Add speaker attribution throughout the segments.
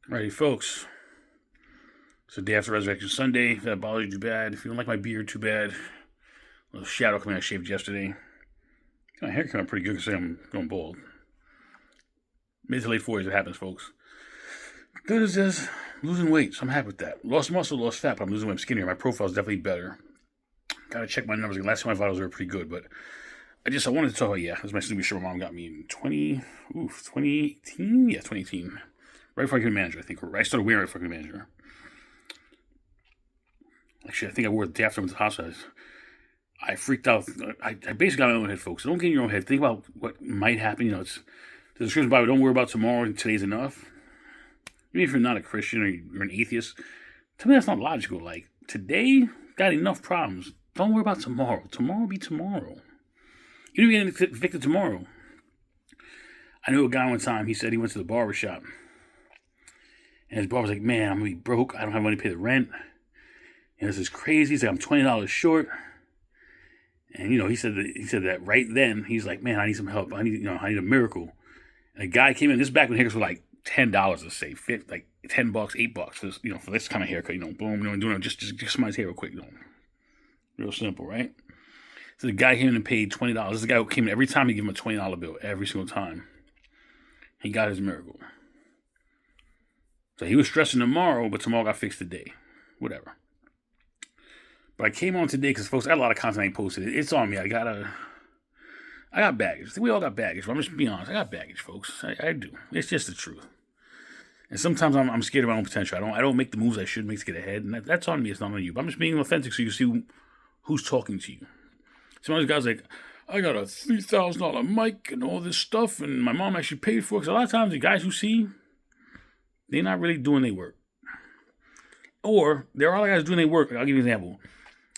Speaker 1: Alrighty, folks. It's the day after Resurrection Sunday. If that bothers you too bad. If you don't like my beard too bad. A little shadow coming out. I shaved yesterday. My hair came out pretty good because I'm going bald. Mid to late 40s, it happens, folks. Good as this, losing weight, so I'm happy with that. Lost muscle, lost fat, but I'm losing weight. I'm skinnier. My profile's definitely better. Gotta check my numbers. Last time my vitals were pretty good, but I wanted to talk about, this is my Snoopy shirt my mom got me in 2018? Yeah, 2018. Right before I became a manager, I think. Or I started wearing it before I became a manager. Actually, I think I wore it the day after I went to the hospital. I freaked out. I basically got my own head, folks. So don't get in your own head. Think about what might happen. It's the description of the Bible. Don't worry about tomorrow, and today's enough. Even if you're not a Christian or you're an atheist, to me that's not logical. Like, today got enough problems. Don't worry about tomorrow. Tomorrow will be tomorrow. You don't get evicted tomorrow. I knew a guy one time, he said he went to the barber shop. And his barber's like, man, I'm going to be broke. I don't have money to pay the rent. And this is crazy. He's like, I'm $20 short. And, he said that right then. He's like, man, I need some help. I need a miracle. And a guy came in. This is back when haircuts were like $10, let's say, like $10, $8 for this kind of haircut. Boom, doing it just somebody's hair real quick. Real simple, right? So the guy came in and paid $20. This is the guy who came in every time. He gave him a $20 bill every single time. He got his miracle. So he was stressing tomorrow, but tomorrow got fixed today. Whatever. But I came on today because, folks, I had a lot of content I posted. It's on me. I got baggage. We all got baggage. I'm just being honest. I got baggage, folks. I do. It's just the truth. And sometimes I'm scared of my own potential. I don't make the moves I should make to get ahead, and that's on me. It's not on you. But I'm just being authentic so you see who's talking to you. Some of those guys like, I got a $3,000 mic and all this stuff, and my mom actually paid for it. Because a lot of times the guys you see, they're not really doing their work. Or there are other guys doing their work. I'll give you an example.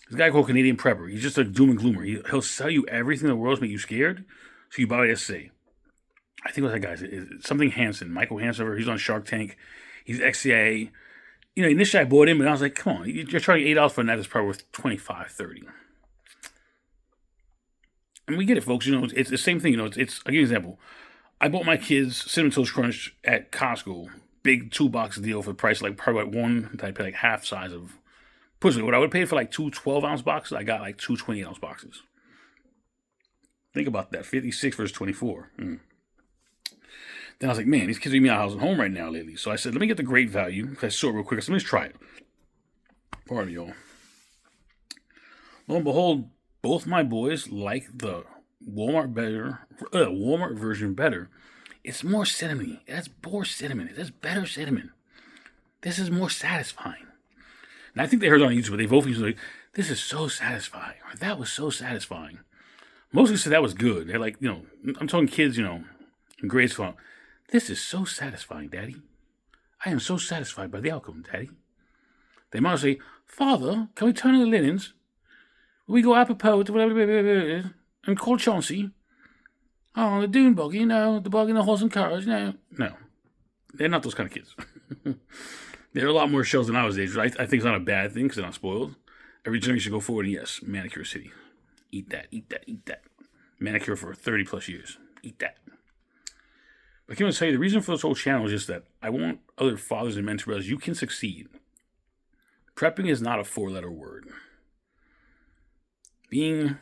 Speaker 1: This guy called Canadian Prepper. He's just a doom and gloomer. He'll sell you everything in the world to make you scared, so you buy what he has to say. I think what that guy's something Hansen, Michael Hansen. He's on Shark Tank. He's ex-CIA. Initially I bought him, but I was like, come on, you're charging $8 for a net that's probably worth $25, $30. And we get it, folks. It's the same thing. I'll give you an example. I bought my kids Cinnamon Toast Crunch at Costco. Big 2-box deal for the price, like probably like one that I pay like half size of. Push what I would pay for like two 12-ounce boxes, I got like two 28-ounce boxes. Think about that. 56 versus 24. Then I was like, man, these kids are eating me out of house and home right now lately. So I said, let me get the great value. Because I saw it real quick. So let me just try it. Pardon me, y'all. Lo and behold, both my boys like the Walmart version better. It's more cinnamon. It has more cinnamon. It has better cinnamon. This is more satisfying. And I think they heard it on YouTube. They both used like, this is so satisfying. Or that was so satisfying. Mostly said that was good. They're like, I'm talking kids, in grade school. This is so satisfying, Daddy. I am so satisfied by the outcome, Daddy. They might say, Father, can we turn on the linens? Will we go apropos to whatever and call Chauncey? Oh, the dune buggy, the buggy and the horse and carriage, no. They're not those kind of kids. There are a lot more shows than I was age. I think it's not a bad thing because they're not spoiled. Every generation should go forward, and yes, Manicure City. Eat that. Manicure for 30 plus years. Eat that. But I can tell you, the reason for this whole channel is just that I want other fathers and men to realize you can succeed. Prepping is not a 4-letter word. Being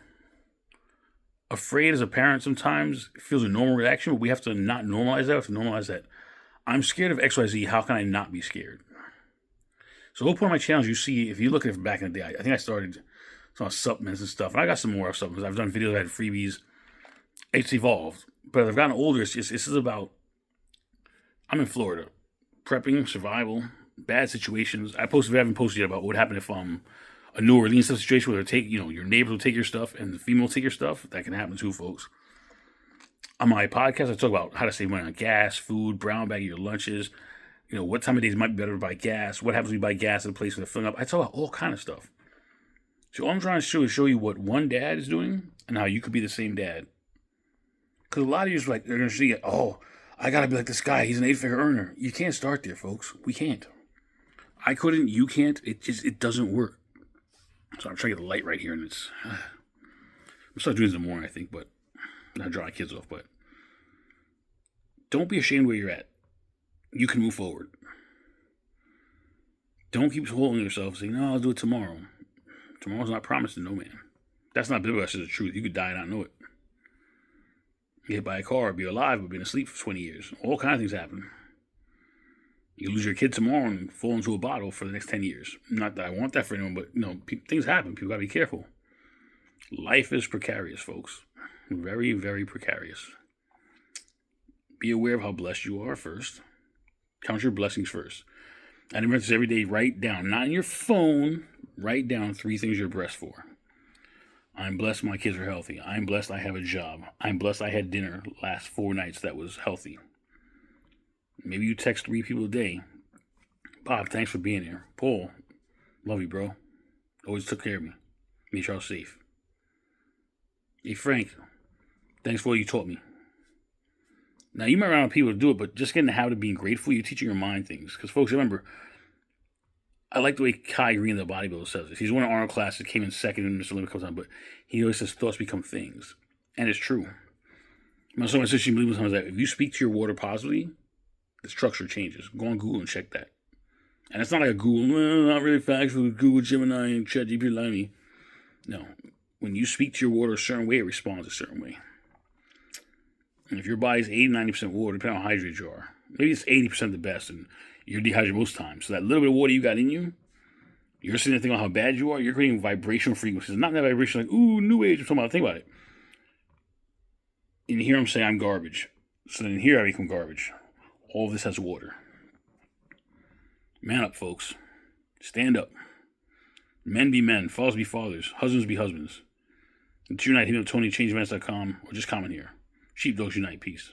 Speaker 1: afraid as a parent sometimes feels a normal reaction, but we have to not normalize that. We have to normalize that. I'm scared of XYZ. How can I not be scared? So the whole point of my channel is you see, if you look at it back in the day, I think I started some supplements and stuff, and I got some more supplements. I've done videos, I had freebies. It's evolved. But as I've gotten older, this is about, I'm in Florida. Prepping, survival, bad situations. I haven't posted yet about what would happen if a New Orleans situation where they take, your neighbors will take your stuff and the female will take your stuff. That can happen too, folks. On my podcast, I talk about how to save money on gas, food, brown bag your lunches, what time of days might be better to buy gas, what happens when you buy gas at a place where they're filling up. I talk about all kind of stuff. So all I'm trying to show is you what one dad is doing and how you could be the same dad. Because a lot of you they're going to see it, I got to be like this guy. He's an 8-figure earner. You can't start there, folks. We can't. I couldn't. You can't. It doesn't work. So I'm trying to get the light right here, and it's... I'm start doing this in the morning, I think, but... Not dry my kids off, but... Don't be ashamed where you're at. You can move forward. Don't keep holding yourself saying, no, I'll do it tomorrow. Tomorrow's not promised to no man. That's not biblical, that's just the truth. You could die and not know it. Get hit by a car, be alive, but been asleep for 20 years. All kinds of things happen. You lose your kid tomorrow and fall into a bottle for the next 10 years. Not that I want that for anyone, but things happen. People gotta be careful. Life is precarious, folks. Very, very precarious. Be aware of how blessed you are first. Count your blessings first. And remember this every day, write down, not in your phone, write down 3 things you're blessed for. I'm blessed my kids are healthy. I'm blessed I have a job. I'm blessed I had dinner last 4 nights that was healthy. Maybe you text 3 people a day. Bob, thanks for being here. Paul, love you, bro. Always took care of me. Made sure I was safe. Hey, Frank, thanks for all you taught me. Now, you might run out of people to do it, but just get in the habit of being grateful. You're teaching your mind things. Because, folks, remember, I like the way Kai Green, the bodybuilder, says this. He's one of Arnold classes, came in second, and Mr. Limit comes on, but he always says thoughts become things. And it's true. Someone says she believes sometimes that if you speak to your water positively, the structure changes. Go on Google and check that. And it's not like a Google, not really factual, Google Gemini and ChatGPT lie me. No. When you speak to your water a certain way, it responds a certain way. And if your body's 80-90% water, depending on how hydrated you are, maybe it's 80% the best, and you're dehydrated most times. So that little bit of water you got in you, you're sitting there thinking about how bad you are, you're creating vibrational frequencies. Not that vibration like, ooh, new age, or something. Think about it. And you hear him say, I'm garbage. So then here I become garbage. All of this has water. Man up, folks. Stand up. Men be men. Fathers be fathers. Husbands be husbands. Until unite, hit me up, TonyChangeEvents.com, or just comment here. Sheepdogs unite. Peace.